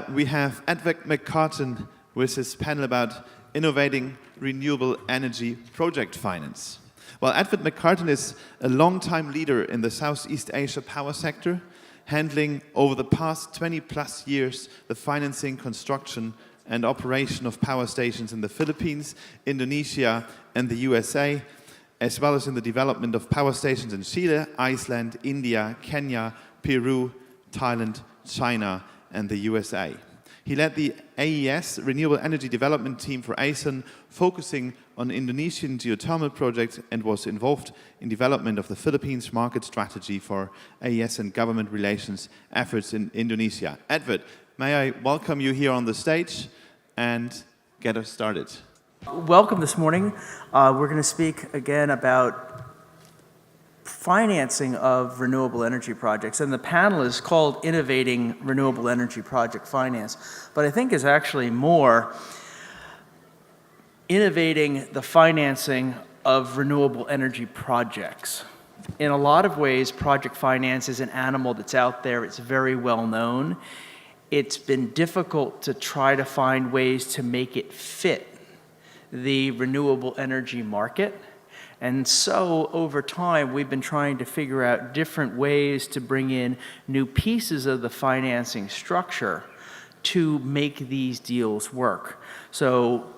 we have McCartin with his panel about innovating renewable energy project finance. Well, McCartin is a long-time leader in the Southeast Asia power sector, handling over the past 20+ years the financing, construction, and operation of power stations in the Philippines, Indonesia, and the USA, as well as in the development of power stations in Chile, Iceland, India, Kenya, Peru, Thailand, China, and the USA. He led the AES Renewable Energy Development Team for ASEAN, focusing on Indonesian geothermal projects, and was involved in development of the Philippines market strategy for AES and government relations efforts in Indonesia. Edward, may I welcome you here on the stage and get us started. Welcome this morning. We're going to speak again about financing of renewable energy projects, and the panel is called Innovating Renewable Energy Project Finance, but I think is actually more innovating the financing of renewable energy projects. In a lot of ways, project finance is an animal that's out there. It's very well known. It's been difficult to try to find ways to make it fit the renewable energy market. And so over time, we've been trying to figure out different ways to bring in new pieces of the financing structure to make these deals work. So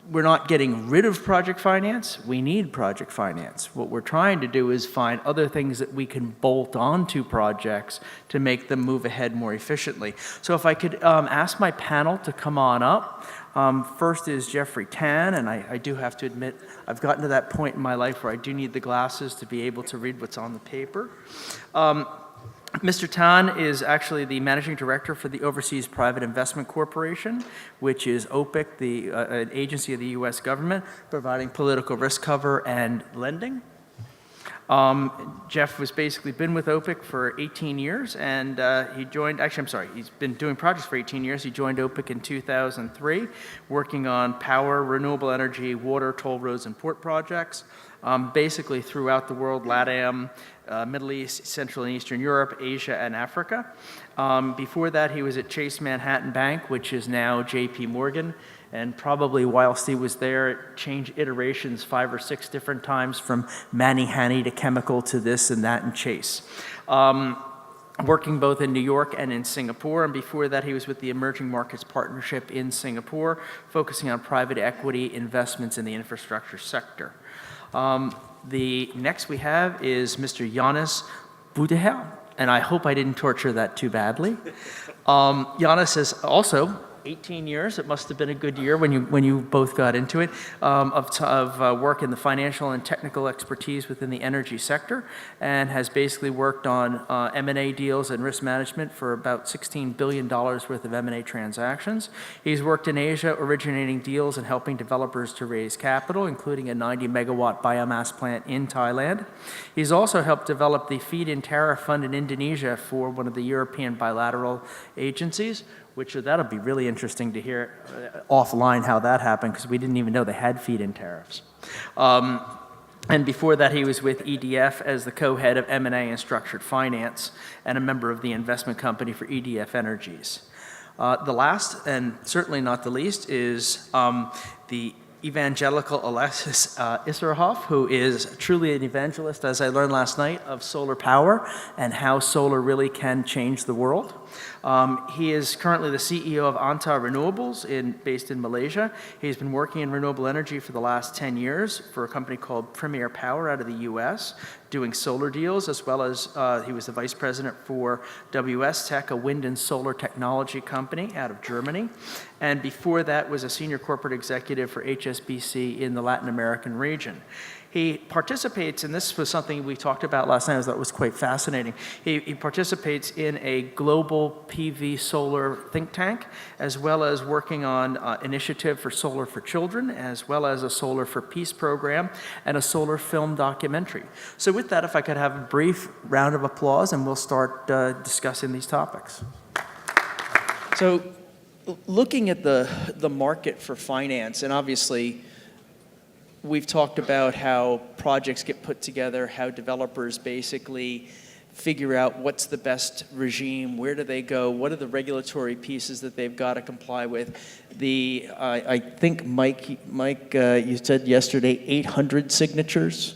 we're not getting rid of project finance. We need project finance. What we're trying to do is find other things that we can bolt onto projects to make them move ahead more efficiently. So if I could ask my panel to come on up. First is Geoffrey Tan, and I do have to admit, I've gotten to that point in my life where I do need the glasses to be able to read what's on the paper. Mr. Tan is actually the Managing Director for the Overseas Private Investment Corporation, which is OPIC, an agency of the US government, providing political risk cover and lending. Jeff was basically been with OPIC for 18 years, and he joined, actually, I'm sorry, he's been doing projects for 18 years. He joined OPIC in 2003, working on power, renewable energy, water, toll roads, and port projects, basically throughout the world, LATAM, Middle East, Central and Eastern Europe, Asia, and Africa. Before that, he was at Chase Manhattan Bank, which is now JP Morgan. And probably whilst he was there, it changed iterations 5 or 6 different times, from Manny-Hanny to Chemical to this and that and Chase. Working both in New York and in Singapore, and before that he was with the Emerging Markets Partnership in Singapore, focusing on private equity investments in the infrastructure sector. The next we have is Mr. Yanis Boudjouher, and I hope I didn't torture that too badly. Yanis is also 18 years, it must have been a good year when you both got into it, of work in the financial and technical expertise within the energy sector, and has basically worked on M&A deals and risk management for about $16 billion worth of M&A transactions. He's worked in Asia, originating deals and helping developers to raise capital, including a 90-megawatt biomass plant in Thailand. He's also helped develop the feed-in tariff fund in Indonesia for one of the European bilateral agencies, which that'll be really interesting to hear offline how that happened, because we didn't even know they had feed-in tariffs. And before that, he was with EDF as the co-head of M&A and structured finance, and a member of the investment company for EDF Energies. The last, and certainly not the least, is the evangelical Alexis Issaharoff, who is truly an evangelist, as I learned last night, of solar power and how solar really can change the world. He is currently the CEO of Antah Renewables based in Malaysia. He's been working in renewable energy for the last 10 years for a company called Premier Power out of the US, doing solar deals, as well as he was the vice president for WS Tech, a wind and solar technology company out of Germany. And before that was a senior corporate executive for HSBC in the Latin American region. He participates, and this was something we talked about last night, I thought was quite fascinating. He participates in a global PV solar think tank, as well as working on initiative for Solar for Children, as well as a Solar for Peace program, and a solar film documentary. So with that, if I could have a brief round of applause, and we'll start discussing these topics. So looking at the market for finance, and obviously, we've talked about how projects get put together, how developers basically figure out what's the best regime, where do they go, what are the regulatory pieces that they've got to comply with. I think, Mike, you said yesterday 800 signatures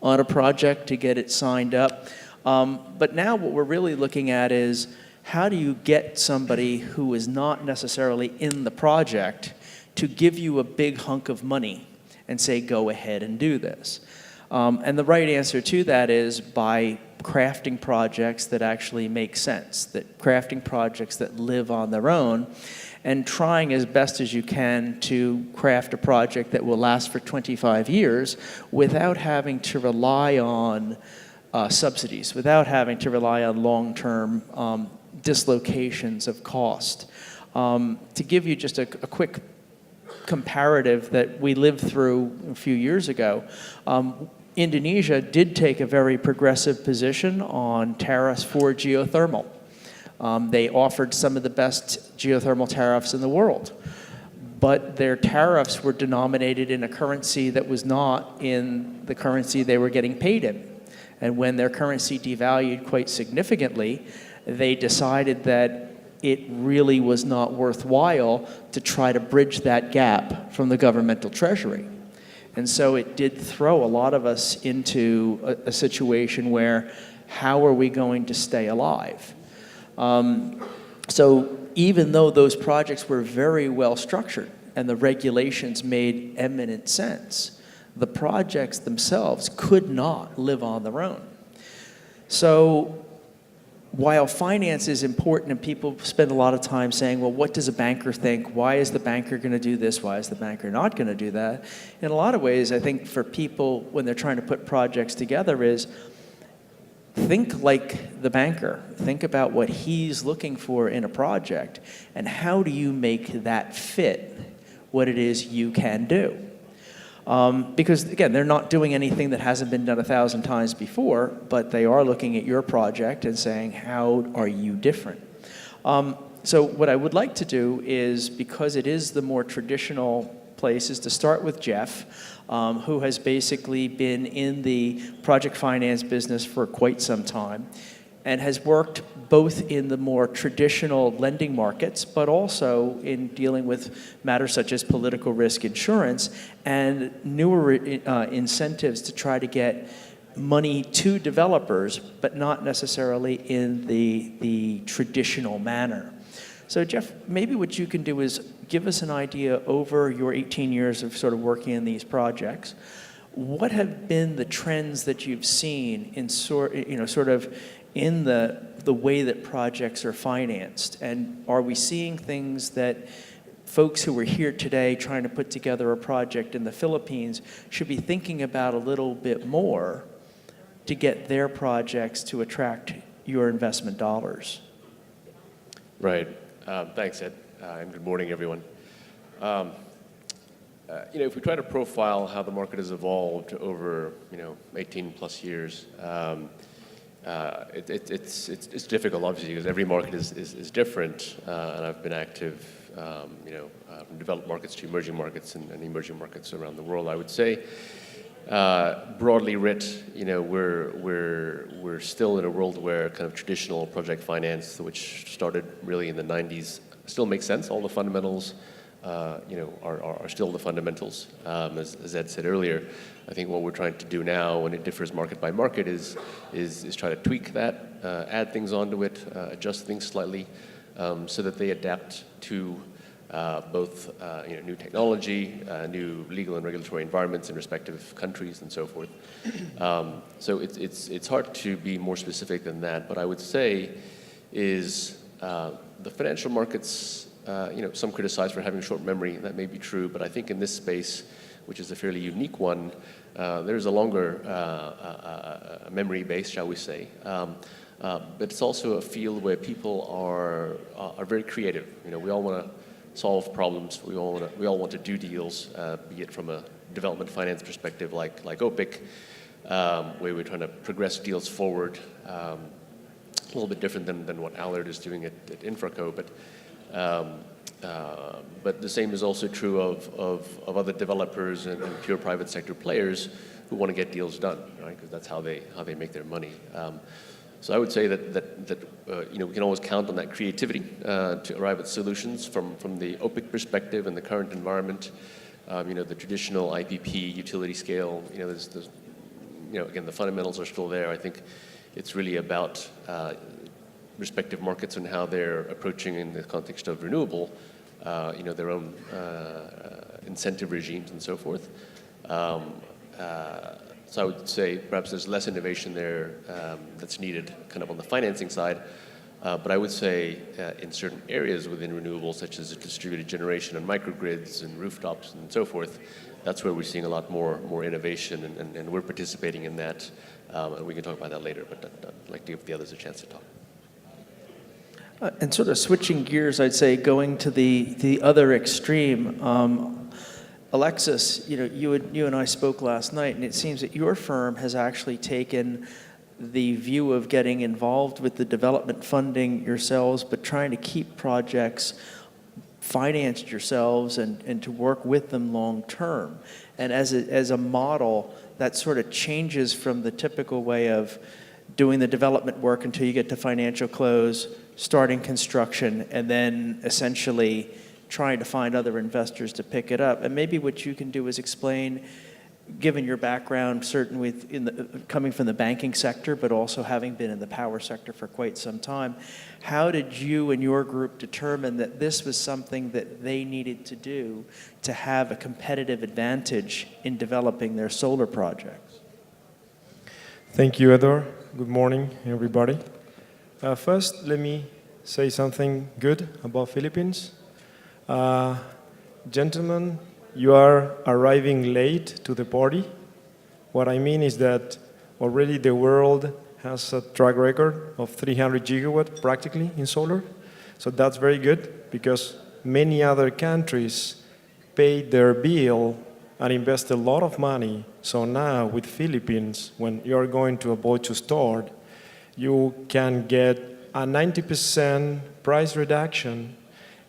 on a project to get it signed up. But now what we're really looking at is how do you get somebody who is not necessarily in the project to give you a big hunk of money and say, go ahead and do this. And the right answer to that is by crafting projects that actually make sense, that crafting projects that live on their own, and trying as best as you can to craft a project that will last for 25 years without having to rely on subsidies, without having to rely on long-term dislocations of cost. To give you just a quick comparative that we lived through a few years ago, Indonesia did take a very progressive position on tariffs for geothermal. They offered some of the best geothermal tariffs in the world, but their tariffs were denominated in a currency that was not in the currency they were getting paid in. And when their currency devalued quite significantly, they decided that it really was not worthwhile to try to bridge that gap from the governmental treasury. And so it did throw a lot of us into a situation where how are we going to stay alive? So even though those projects were very well structured and the regulations made eminent sense, the projects themselves could not live on their own. So while finance is important and people spend a lot of time saying, well, what does a banker think? Why is the banker going to do this? Why is the banker not going to do that? In a lot of ways, I think for people when they're trying to put projects together is think like the banker. Think about what he's looking for in a project and how do you make that fit what it is you can do. Because, again, they're not doing anything that hasn't been done 1,000 times before, but they are looking at your project and saying, how are you different? So what I would like to do is, because it is the more traditional place, is to start with Geoff, who has basically been in the project finance business for quite some time and has worked both in the more traditional lending markets, but also in dealing with matters such as political risk insurance and newer incentives to try to get money to developers, but not necessarily in the traditional manner. So Geoff, maybe what you can do is give us an idea over your 18 years of sort of working in these projects. What have been the trends that you've seen in sort of in the way that projects are financed? And are we seeing things that folks who are here today trying to put together a project in the Philippines should be thinking about a little bit more to get their projects to attract your investment dollars? Right. Thanks, Ed, and good morning, everyone. If we try to profile how the market has evolved over 18 plus years, it's difficult, obviously, because every market is different, and I've been active, from developed markets to emerging markets and emerging markets around the world. I would say, broadly writ, we're still in a world where kind of traditional project finance, which started really in the 90s, still makes sense. All the fundamentals, are still the fundamentals. As Ed said earlier, I think what we're trying to do now, when it differs market by market, is try to tweak that, add things onto it, adjust things slightly, so that they adapt to both new technology, new legal and regulatory environments in respective countries, and so forth. So it's hard to be more specific than that. But I would say is the financial markets. Some criticize for having short memory, and that may be true, but I think in this space, which is a fairly unique one, there's a longer memory base, shall we say. But it's also a field where people are very creative. We all want to solve problems. We all want to do deals, be it from a development finance perspective, like OPIC, where we're trying to progress deals forward. A little bit different than what Allard is doing at Infraco, but the same is also true of other developers and pure private sector players who want to get deals done, right? Because that's how they make their money. So I would say that you know, we can always count on that creativity to arrive at solutions from the OPIC perspective and the current environment. You know, the traditional IPP utility scale, you know, there's you know, again, the fundamentals are still there. I think it's really about respective markets and how they're approaching in the context of renewable, you know, their own incentive regimes and so forth. So I would say perhaps there's less innovation there that's needed kind of on the financing side. But I would say in certain areas within renewables, such as distributed generation and microgrids and rooftops and so forth, that's where we're seeing a lot more innovation, and we're participating in that. And we can talk about that later, but I'd like to give the others a chance to talk. And sort of switching gears, I'd say going to the other extreme. Alexis, you know, you and I spoke last night, and it seems that your firm has actually taken the view of getting involved with the development funding yourselves, but trying to keep projects financed yourselves and to work with them long term. And as a model, that sort of changes from the typical way of doing the development work until you get to financial close, starting construction, and then essentially trying to find other investors to pick it up. And maybe what you can do is explain, given your background, certainly coming from the banking sector, but also having been in the power sector for quite some time, how did you and your group determine that this was something that they needed to do to have a competitive advantage in developing their solar projects? Thank you, Edward. Good morning, everybody. First, let me say something good about Philippines. Gentlemen, you are arriving late to the party. What I mean is that already the world has a track record of 300 gigawatts practically in solar. So that's very good because many other countries paid their bill and invest a lot of money. So now with Philippines, when you're going to avoid to start, you can get a 90% price reduction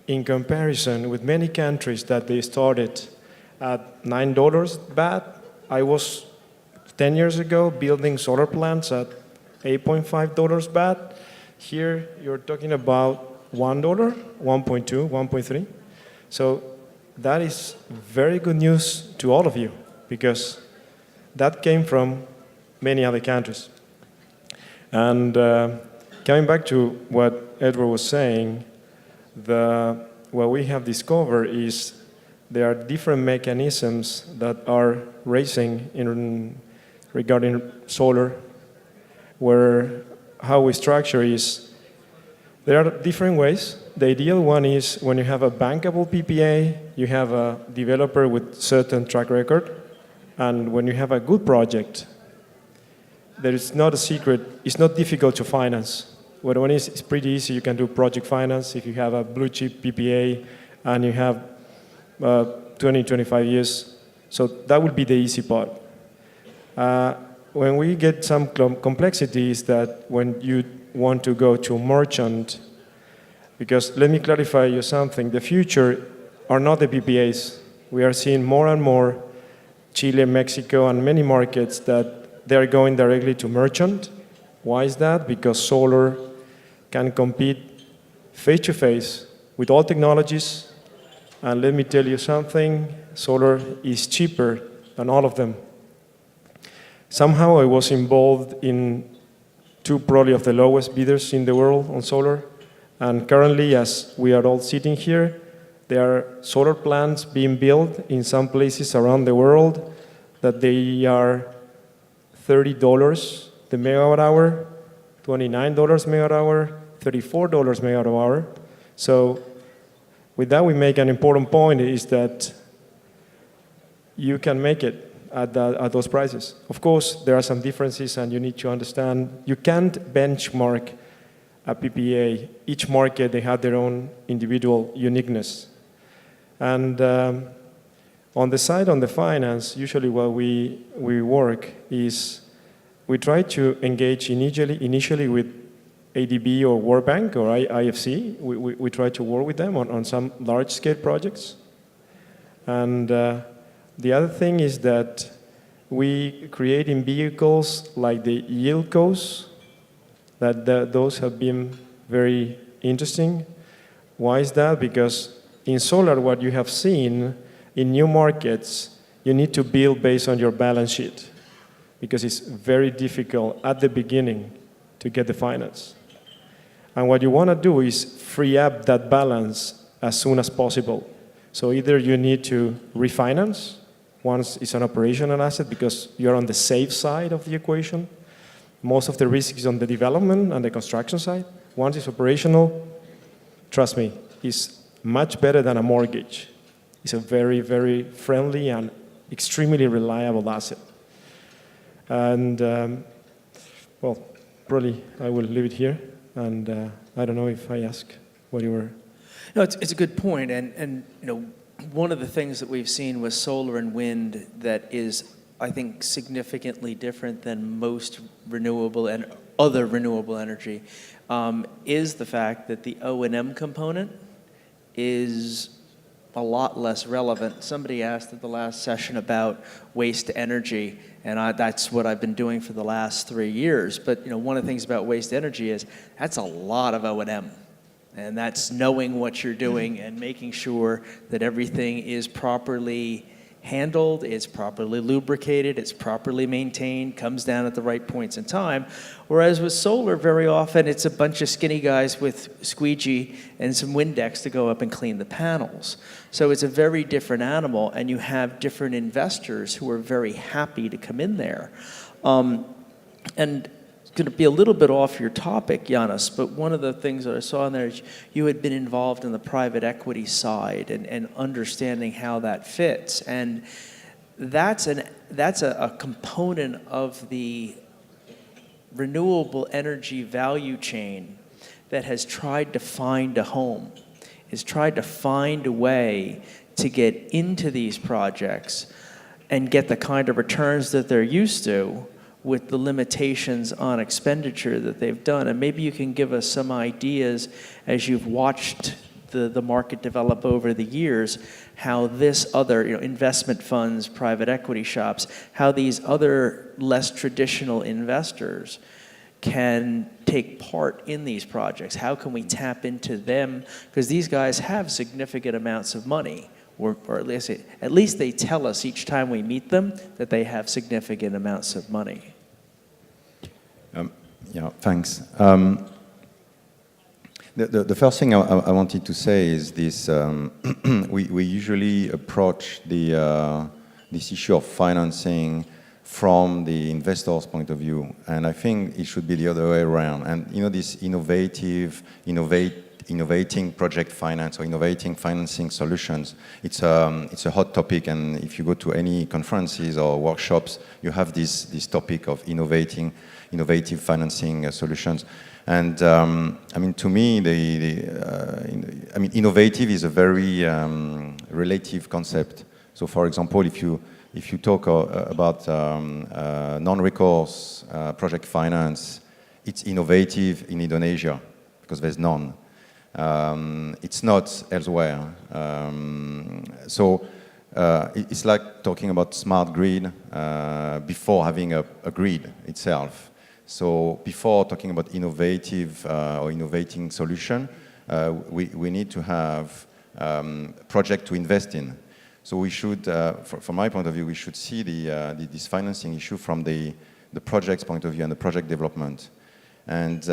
in comparison with many countries that they started at $9 baht. I was 10 years ago building solar plants at $8.5 baht. Here you're talking about $1, 1.2, 1.3. So that is very good news to all of you because that came from many other countries. And coming back to what Edward was saying, what we have discovered is there are different mechanisms that are raising regarding solar, where how we structure is, there are different ways. The ideal one is when you have a bankable PPA, you have a developer with certain track record, and when you have a good project, there is not a secret, it's not difficult to finance. What one is, it's pretty easy, you can do project finance if you have a blue chip PPA and you have 20, 25 years. So that would be the easy part. When we get some complexity is that when you want to go to merchant, because let me clarify you something, the future are not the PPAs. We are seeing more and more Chile, Mexico, and many markets that they are going directly to merchant. Why is that? Because solar can compete face-to-face with all technologies. And let me tell you something, solar is cheaper than all of them. Somehow I was involved in two probably of the lowest bidders in the world on solar. And currently, as we are all sitting here, there are solar plants being built in some places around the world that they are $30 the megawatt hour, $29 megawatt hour, $34 megawatt hour. So with that, we make an important point is that you can make it at those prices. Of course, there are some differences, and you need to understand you can't benchmark a PPA. Each market, they have their own individual uniqueness. And on the finance, usually what we work is we try to engage initially with ADB or World Bank or IFC. We try to work with them on some large-scale projects. And the other thing is that we create in vehicles like the yieldcos that those have been very interesting. Why is that? Because in solar, what you have seen in new markets, you need to build based on your balance sheet because it's very difficult at the beginning to get the finance. And what you want to do is free up that balance as soon as possible. So either you need to refinance once it's an operational asset because you're on the safe side of the equation. Most of the risk is on the development and the construction side. Once it's operational, trust me, it's much better than a mortgage. It's a very, very friendly and extremely reliable asset. And, well, probably I will leave it here. And I don't know if I ask what you were... No, it's a good point. And you know, one of the things that we've seen with solar and wind that is, I think, significantly different than most renewable and other renewable energy is the fact that the O&M component is a lot less relevant. Somebody asked at the last session about waste energy, and that's what I've been doing for the last 3 years. But you know, one of the things about waste energy is that's a lot of O&M. And that's knowing what you're doing and making sure that everything is properly handled, it's properly lubricated, it's properly maintained, comes down at the right points in time. Whereas with solar, very often it's a bunch of skinny guys with squeegee and some Windex to go up and clean the panels. So it's a very different animal, and you have different investors who are very happy to come in there. And going to be a little bit off your topic, Yanis, but one of the things that I saw in there is you had been involved in the private equity side and understanding how that fits. And that's a component of the renewable energy value chain that has tried to find a home, has tried to find a way to get into these projects and get the kind of returns that they're used to with the limitations on expenditure that they've done. And maybe you can give us some ideas as you've watched the market develop over the years, how this other, you know, investment funds, private equity shops, how these other less traditional investors can take part in these projects. How can we tap into them? Because these guys have significant amounts of money. Or at least they tell us each time we meet them that they have significant amounts of money. Yeah, thanks. The first thing I wanted to say is this: we usually approach this issue of financing from the investor's point of view, and I think it should be the other way around. And you know, this innovating project finance or innovating financing solutions, it's a hot topic, and if you go to any conferences or workshops, you have this topic of innovative financing solutions. And I mean, to me, innovative is a very relative concept. So, for example, if you talk about non-recourse project finance, it's innovative in Indonesia because there's none. It's not elsewhere. It's like talking about smart grid before having a grid itself. So before talking about innovative or innovating solution, we need to have project to invest in. So we should, from my point of view, we should see this financing issue from the project's point of view and the project development. And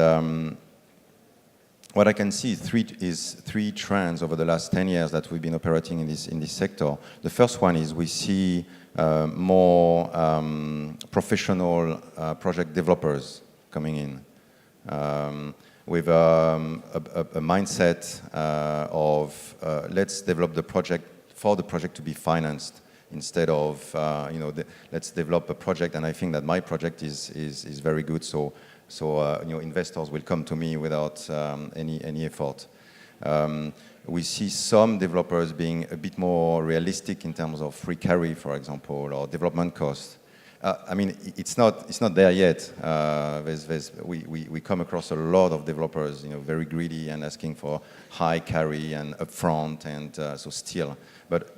what I can see is three trends over the last 10 years that we've been operating in this sector. The first one is we see more professional project developers coming in with a mindset of let's develop the project for the project to be financed instead of let's develop a project and I think that my project is very good, so investors will come to me without any effort. We see some developers being a bit more realistic in terms of free carry, for example, or development costs. I mean, it's not there yet. We come across a lot of developers, very greedy and asking for high carry and upfront, and so still. But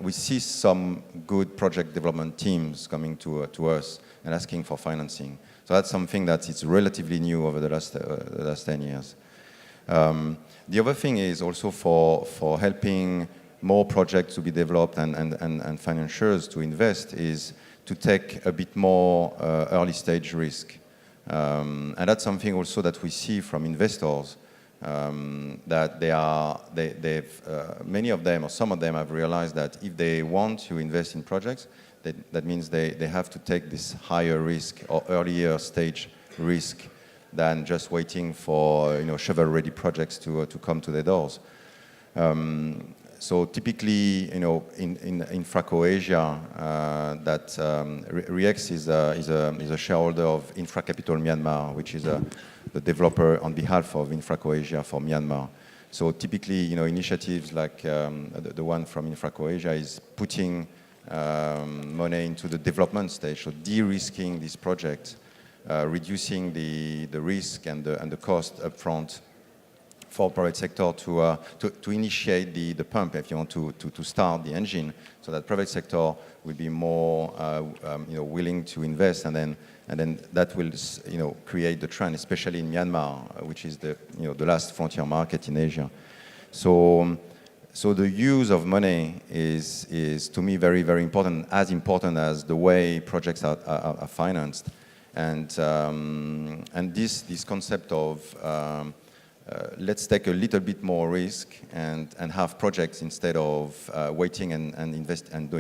we see some good project development teams coming to us and asking for financing. So that's something that is relatively new over the last 10 years. The other thing is also for helping more projects to be developed and financiers to invest is to take a bit more early stage risk. And that's something also that we see from investors, that many of them or some of them have realized that if they want to invest in projects, that means they have to take this higher risk or earlier stage risk than just waiting for shovel-ready projects to come to their doors. So typically, in Infra-Asia, that ReEx is a shareholder of Infra Capital Myanmar, which is the developer on behalf of Infra-Asia for Myanmar. So typically, initiatives like the one from Infra-Asia is putting money into the development stage, so de-risking this project, reducing the risk and the cost upfront for private sector to initiate the pump, if you want to start the engine, so that private sector will be more willing to invest, and then that will create the trend, especially in Myanmar, which is the last frontier market in Asia. So the use of money is to me very, very important, as important as the way projects are financed, and this concept of let's take a little bit more risk and have projects instead of waiting and invest and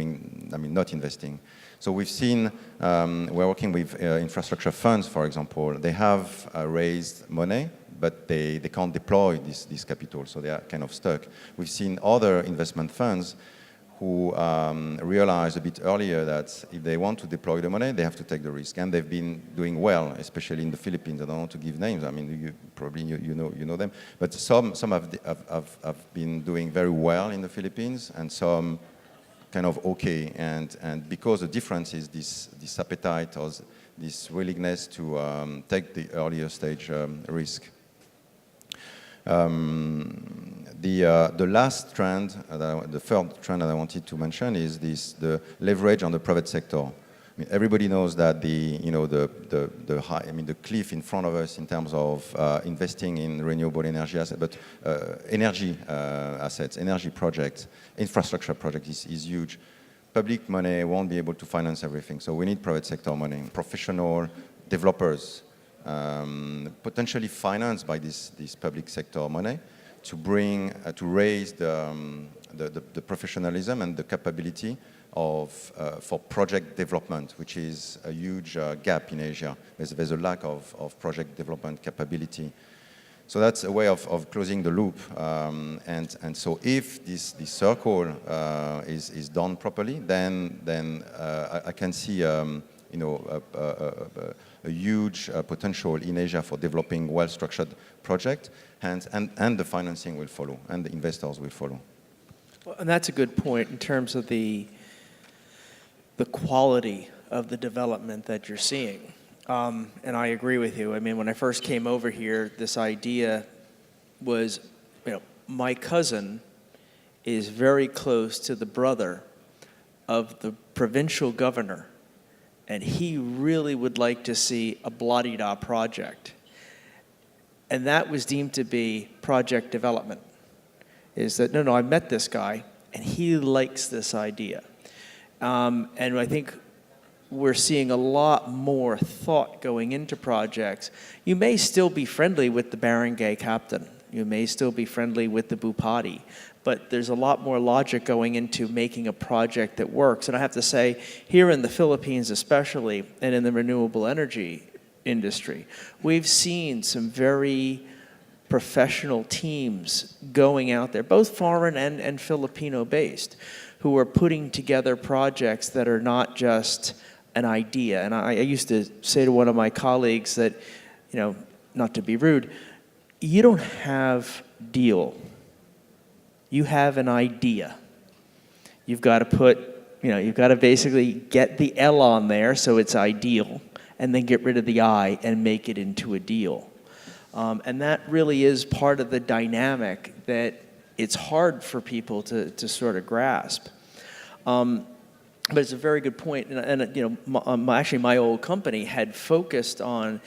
not investing. So we've seen, we're working with infrastructure funds, for example. They have raised money, but they can't deploy this capital, so they are kind of stuck. We've seen other investment funds who realized a bit earlier that if they want to deploy the money, they have to take the risk, and they've been doing well, especially in the Philippines. I don't want to give names. I mean, you know them, but some have been doing very well in the Philippines, and some kind of okay. And because the difference is this appetite or this willingness to take the earlier stage risk. The last trend, the third trend that I wanted to mention is the leverage on the private sector. I mean, everybody knows that the cliff in front of us in terms of investing in renewable energy assets, but energy assets, energy projects, infrastructure projects is huge. Public money won't be able to finance everything, so we need private sector money, professional developers, potentially financed by this public sector money, to raise the professionalism and the capability for project development, which is a huge gap in Asia. There's a lack of project development capability. So that's a way of closing the loop. And so if this circle is done properly, then I can see a huge potential in Asia for developing well-structured projects, and the financing will follow, and the investors will follow. Well, and that's a good point in terms of the quality of the development that you're seeing. And I agree with you. I mean, when I first came over here, this idea was, my cousin is very close to the brother of the provincial governor, and he really would like to see a blah-de-da project. And that was deemed to be project development. Is that, no, I met this guy, and he likes this idea. And I think we're seeing a lot more thought going into projects. You may still be friendly with the barangay captain. You may still be friendly with the Bupati. But there's a lot more logic going into making a project that works. And I have to say, here in the Philippines especially, and in the renewable energy industry, we've seen some very professional teams going out there, both foreign and Filipino-based, who are putting together projects that are not just an idea. And I used to say to one of my colleagues that, not to be rude, you don't have deal. You have an idea. You've got to put you've got to basically get the L on there so it's ideal, and then get rid of the I and make it into a deal. And that really is part of the dynamic that it's hard for people to sort of grasp. But it's a very good point. And actually my old company had focused on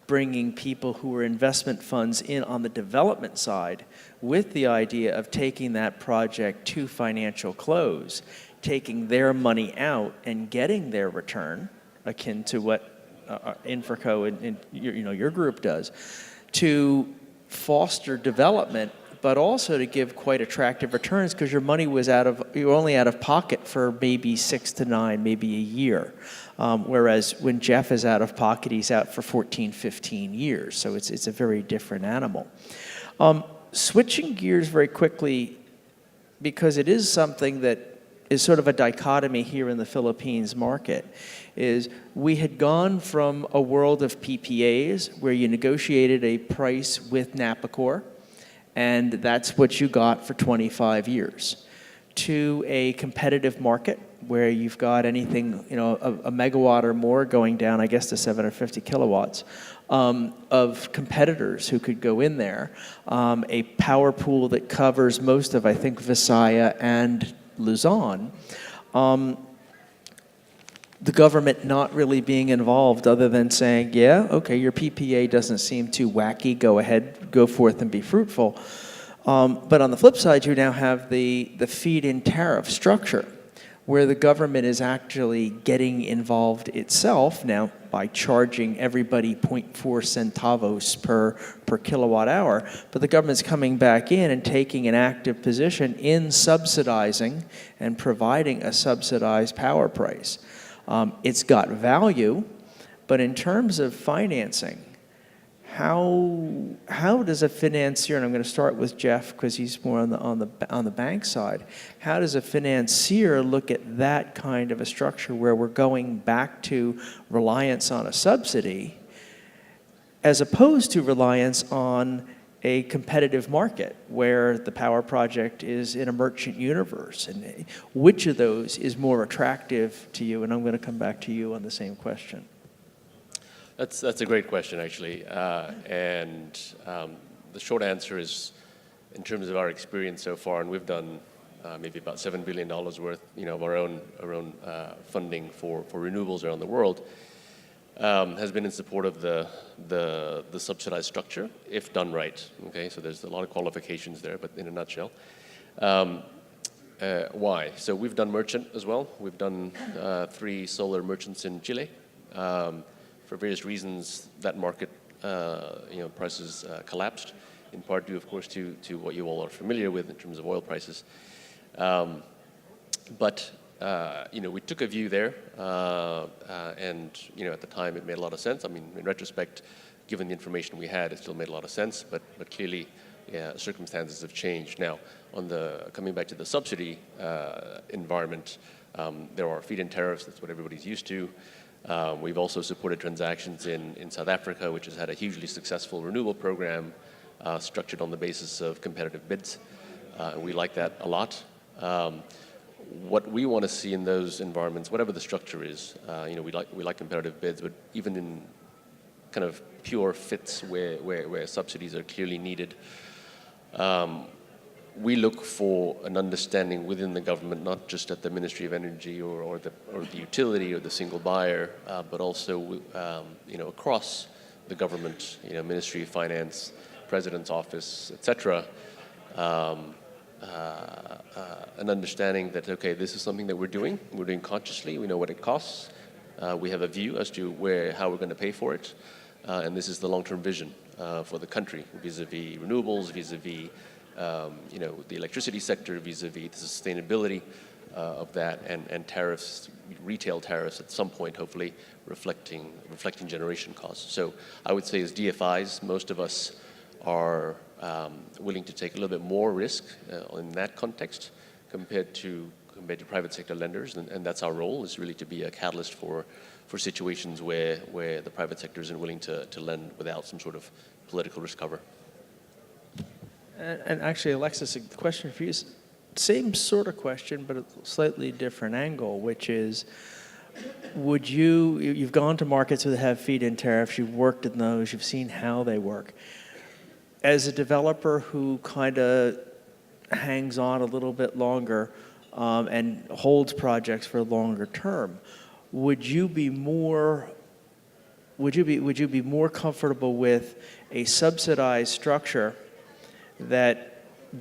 bringing people who were investment funds in on the development side with the idea of taking that project to financial close, taking their money out and getting their return, akin to what Infraco and your group does, to foster development, but also to give quite attractive returns because your money was you were only out of pocket for maybe 6 to 9, maybe a year. Whereas when Jeff is out of pocket, he's out for 14, 15 years. So it's a very different animal. Switching gears very quickly, because it is something that is sort of a dichotomy here in the Philippines market, is we had gone from a world of PPAs where you negotiated a price with Napacor, and that's what you got for 25 years, to a competitive market where you've got anything, a megawatt or more going down, I guess, to 750 kilowatts of competitors who could go in there, a power pool that covers most of, I think, Visayas and Luzon, the government not really being involved other than saying, yeah, okay, your PPA doesn't seem too wacky, go ahead, go forth and be fruitful. But on the flip side, you now have the feed-in tariff structure, where the government is actually getting involved itself now by charging everybody 0.4 centavos per kilowatt hour, but the government's coming back in and taking an active position in subsidizing and providing a subsidized power price. It's got value, but in terms of financing, how does a financier, and I'm going to start with Jeff because he's more on the bank side, how does a financier look at that kind of a structure where we're going back to reliance on a subsidy as opposed to reliance on a competitive market where the power project is in a merchant universe? And which of those is more attractive to you? And I'm going to come back to you on the same question. That's a great question, actually. And the short answer is, in terms of our experience so far, and we've done maybe about $7 billion worth, of our own funding for renewables around the world, has been in support of the subsidized structure, if done right. Okay, so there's a lot of qualifications there, but in a nutshell. Why? So we've done merchant as well. We've done 3 solar merchants in Chile. For various reasons, that market, prices collapsed, in part due, of course, to what you all are familiar with in terms of oil prices. But we took a view there, and at the time it made a lot of sense. I mean, in retrospect, given the information we had, it still made a lot of sense. But clearly, circumstances have changed. Now, coming back to the subsidy environment, there are feed-in tariffs. That's what everybody's used to. We've also supported transactions in South Africa, which has had a hugely successful renewable program structured on the basis of competitive bids. And we like that a lot. What we want to see in those environments, whatever the structure is, we like competitive bids, but even in kind of pure fits where subsidies are clearly needed, we look for an understanding within the government, not just at the Ministry of Energy or the utility or the single buyer, but also across the government, Ministry of Finance, President's Office, etc. An understanding that, okay, this is something that we're doing consciously, we know what it costs, we have a view as to how we're going to pay for it, and this is the long-term vision for the country vis-a-vis renewables, vis-a-vis the electricity sector, vis-a-vis the sustainability of that, and tariffs, retail tariffs at some point, hopefully reflecting generation costs. So I would say as DFIs, most of us are willing to take a little bit more risk in that context compared to private sector lenders, and that's our role, is really to be a catalyst for situations where the private sector isn't willing to lend without some sort of political risk cover. And actually, Alexis, the question for you is, same sort of question, but a slightly different angle, which is, would you've gone to markets that have feed-in tariffs, you've worked in those, you've seen how they work. As a developer who kind of hangs on a little bit longer and holds projects for longer term, would you be more comfortable with a subsidized structure that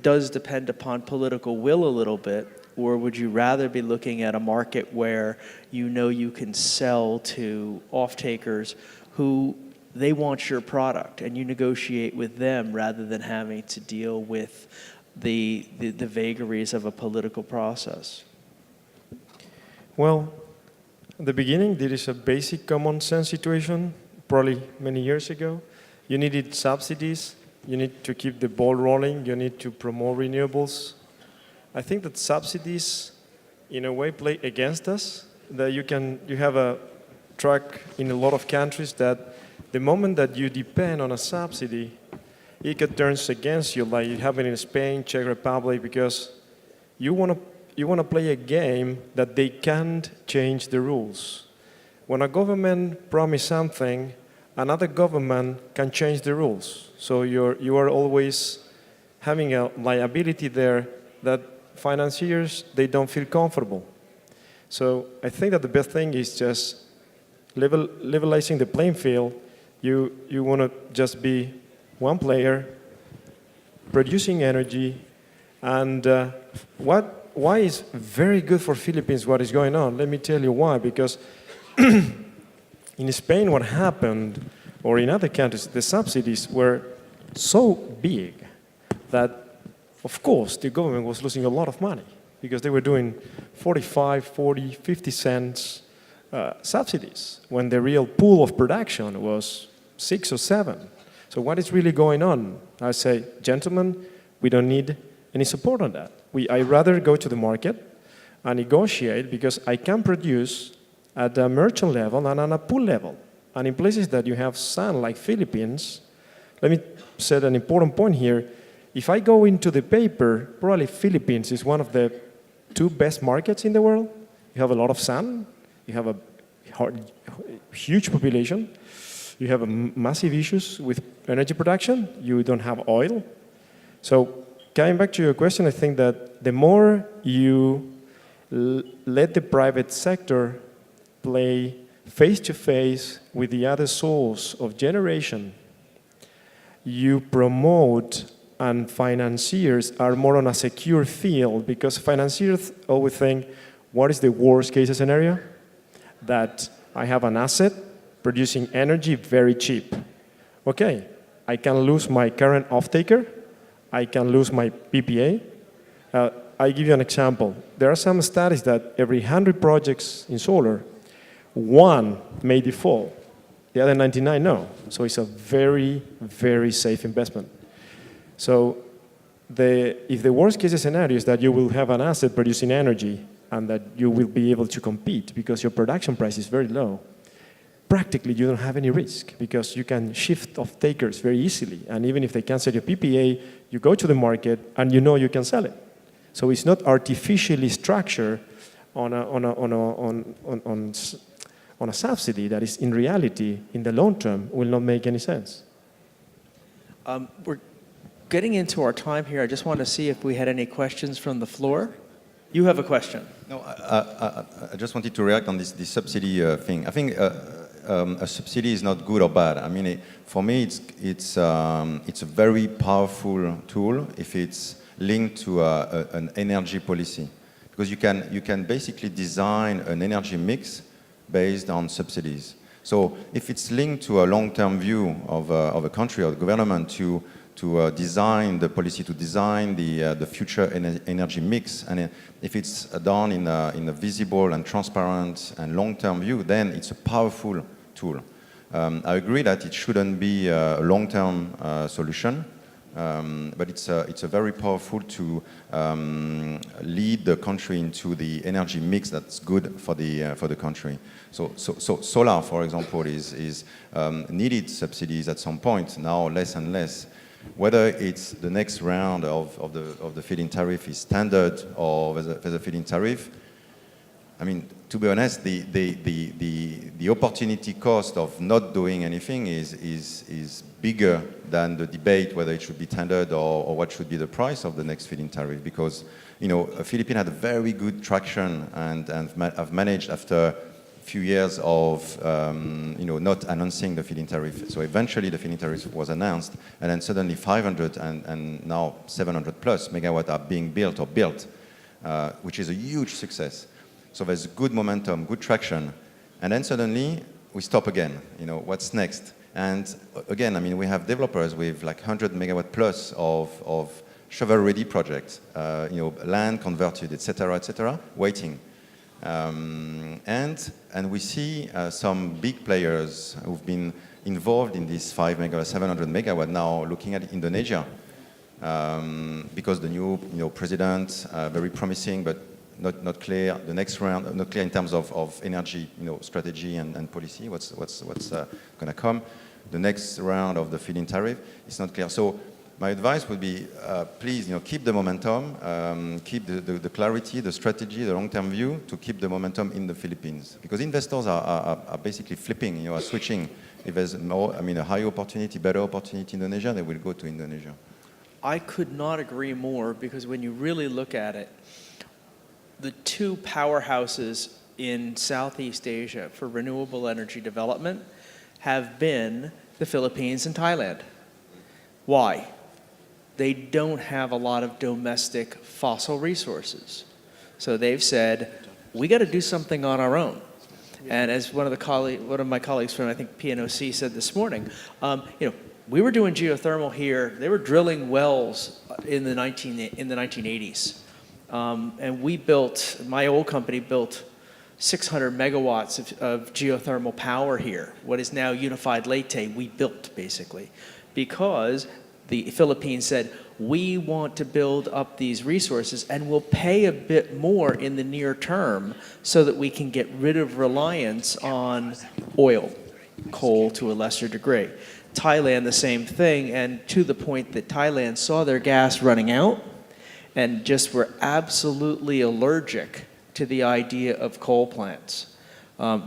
does depend upon political will a little bit, or would you rather be looking at a market where you know you can sell to off-takers who they want your product and you negotiate with them rather than having to deal with the vagaries of a political process? Well, at the beginning, there is a basic common sense situation, probably many years ago. You needed subsidies. You need to keep the ball rolling. You need to promote renewables. I think that subsidies, in a way, play against us. That you have a track in a lot of countries that the moment that you depend on a subsidy, it turns against you, like it happened in Spain, Czech Republic, because you want to play a game that they can't change the rules. When a government promises something, another government can change the rules. So you are always having a liability there that financiers, they don't feel comfortable. So I think that the best thing is just levelizing the playing field. You want to just be one player producing energy. And why is very good for Philippines what is going on? Let me tell you why. Because in Spain, what happened, or in other countries, the subsidies were so big that, of course, the government was losing a lot of money because they were doing 45, 40, 50 cents subsidies when the real pool of production was 6 or 7. So what is really going on? I say, gentlemen, we don't need any support on that. I'd rather go to the market and negotiate because I can produce at a merchant level and on a pool level. And in places that you have sun, like Philippines, let me set an important point here. If I go into the paper, probably Philippines is one of the 2 best markets in the world. You have a lot of sun. You have a huge population. You have massive issues with energy production. You don't have oil. So coming back to your question, I think that the more you let the private sector play face-to-face with the other source of generation, you promote, and financiers are more on a secure field because financiers always think, what is the worst case scenario? That I have an asset producing energy very cheap. Okay, I can lose my current off-taker. I can lose my PPA. I give you an example. There are some studies that every 100 projects in solar, 1 may default. The other 99 no. So it's a very, very safe investment. So if the worst case scenario is that you will have an asset producing energy and that you will be able to compete because your production price is very low, practically you don't have any risk because you can shift off takers very easily. And even if they cancel your PPA, you go to the market and you know you can sell it. So it's not artificially structured on a subsidy that is in reality, in the long term, will not make any sense. We're getting into our time here. I just want to see if we had any questions from the floor. You have a question. No, I just wanted to react on this subsidy thing. I think a subsidy is not good or bad. I mean, for me, it's a very powerful tool if it's linked to an energy policy, because you can basically design an energy mix based on subsidies. So if it's linked to a long-term view of a country or the government to design the policy, to design the future energy mix, and if it's done in a visible and transparent and long-term view, then it's a powerful tool. I agree that it shouldn't be a long-term solution, but it's a very powerful to lead the country into the energy mix that's good for the country. So solar, for example, is needed subsidies at some point, now less and less. Whether it's the next round of the feed-in tariff is standard or there's a feed-in tariff, I mean, to be honest, the opportunity cost of not doing anything is bigger than the debate whether it should be tendered or what should be the price of the next feed-in tariff. Because, you know, Philippines had a very good traction and have managed after a few years of, you know, not announcing the feed-in tariff. So eventually the feed-in tariff was announced, and then suddenly 500 and now 700 plus megawatt are being built, which is a huge success. So there's good momentum, good traction. And then suddenly we stop again. You know, what's next? And again, I mean, we have developers with like 100 megawatt plus of shovel-ready projects, you know, land converted, et cetera, waiting. And we see some big players who've been involved in this 5 megawatt, 700 megawatt now looking at Indonesia. Because the new, you know, president, very promising, but not clear. The next round, not clear in terms of energy, you know, strategy and policy. What's going to come? The next round of the feed-in tariff is not clear. So my advice would be, please, you know, keep the momentum, keep the clarity, the strategy, the long-term view to keep the momentum in the Philippines, because investors are basically flipping, you know, are switching. If there's more, I mean, a higher opportunity, better opportunity in Indonesia, they will go to Indonesia. I could not agree more, because when you really look at it, the two powerhouses in Southeast Asia for renewable energy development have been the Philippines and Thailand. Why? They don't have a lot of domestic fossil resources. So they've said, we got to do something on our own. And as one of my colleagues from, I think, PNOC said this morning, you know, we were doing geothermal here. They were drilling wells in the 1980s. And we built, my old company built 600 megawatts of geothermal power here. What is now Unified Leyte, we built basically, because the Philippines said, we want to build up these resources and we'll pay a bit more in the near term so that we can get rid of reliance on oil, coal to a lesser degree. Thailand, the same thing, and to the point that Thailand saw their gas running out and just were absolutely allergic to the idea of coal plants.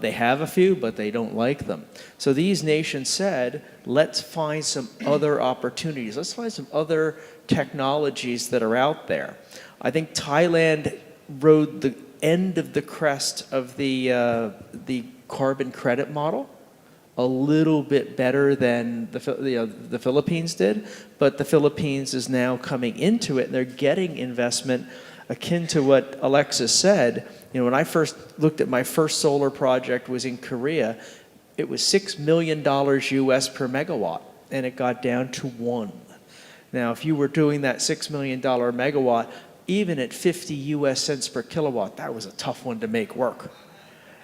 They have a few, but they don't like them. So these nations said, let's find some other opportunities. Let's find some other technologies that are out there. I think Thailand rode the end of the crest of the carbon credit model a little bit better than the Philippines did, but the Philippines is now coming into it, and they're getting investment akin to what Alexis said. You know, when I first looked at my first solar project was in Korea, it was $6 million US per megawatt, and it got down to 1. Now, if you were doing that $6 million megawatt, even at 50 US cents per kilowatt, that was a tough one to make work.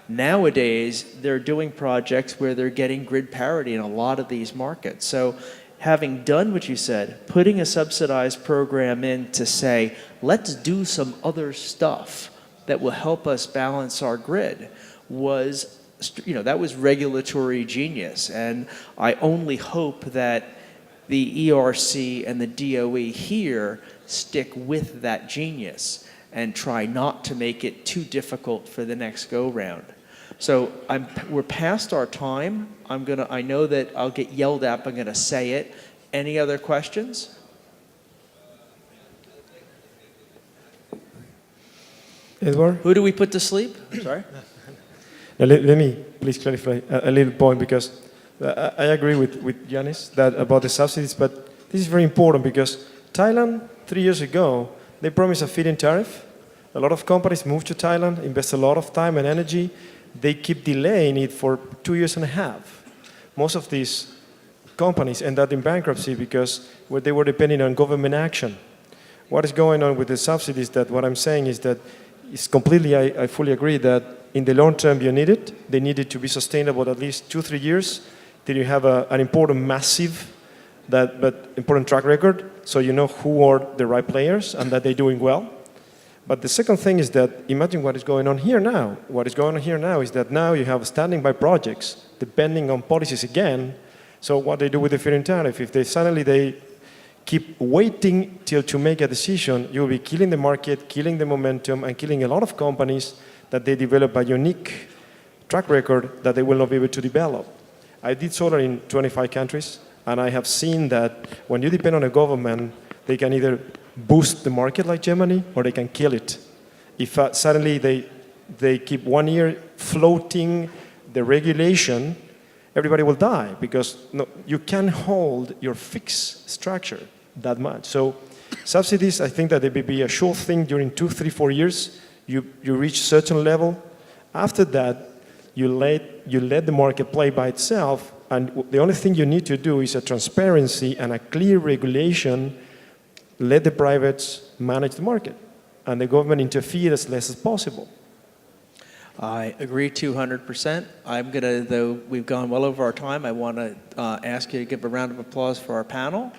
Nowadays, they're doing projects where they're getting grid parity in a lot of these markets. So having done what you said, putting a subsidized program in to say, let's do some other stuff that will help us balance our grid was, you know, that was regulatory genius. And I only hope that the ERC and the DOE here stick with that genius and try not to make it too difficult for the next go-round. So we're past our time. I know that I'll get yelled at, but I'm gonna say it. Any other questions? Edward? Who do we put to sleep? Sorry? Now, let me please clarify a little point, because I agree with Yanis about the subsidies, but this is very important because Thailand, 3 years ago, they promised a feed-in tariff. A lot of companies moved to Thailand, invest a lot of time and energy. They keep delaying it for 2.5 years. Most of these companies end up in bankruptcy because they were depending on government action. What is going on with the subsidies? That what I'm saying is that it's completely, I fully agree that in the long term you need it. They need it to be sustainable at least 2-3 years. Then you have an important, massive, but important track record, so you know who are the right players and that they're doing well. But the second thing is that imagine what is going on here now. What is going on here now is that now you have standing by projects depending on policies again. So what they do with the feed-in tariff, if they suddenly keep waiting till to make a decision, you'll be killing the market, killing the momentum, and killing a lot of companies that they develop a unique track record that they will not be able to develop. I did solar in 25 countries, and I have seen that when you depend on a government, they can either boost the market like Germany, or they can kill it. If suddenly they keep 1 year floating the regulation, everybody will die, because no, you can't hold your fixed structure that much. So subsidies, I think that they may be a sure thing during 2, 3, 4 years. You reach certain level. After that, you let the market play by itself, and the only thing you need to do is a transparency and a clear regulation. Let the privates manage the market, and the government interfere as less as possible. I agree 200%. I'm going to, though we've gone well over our time, I want to ask you to give a round of applause for our panel.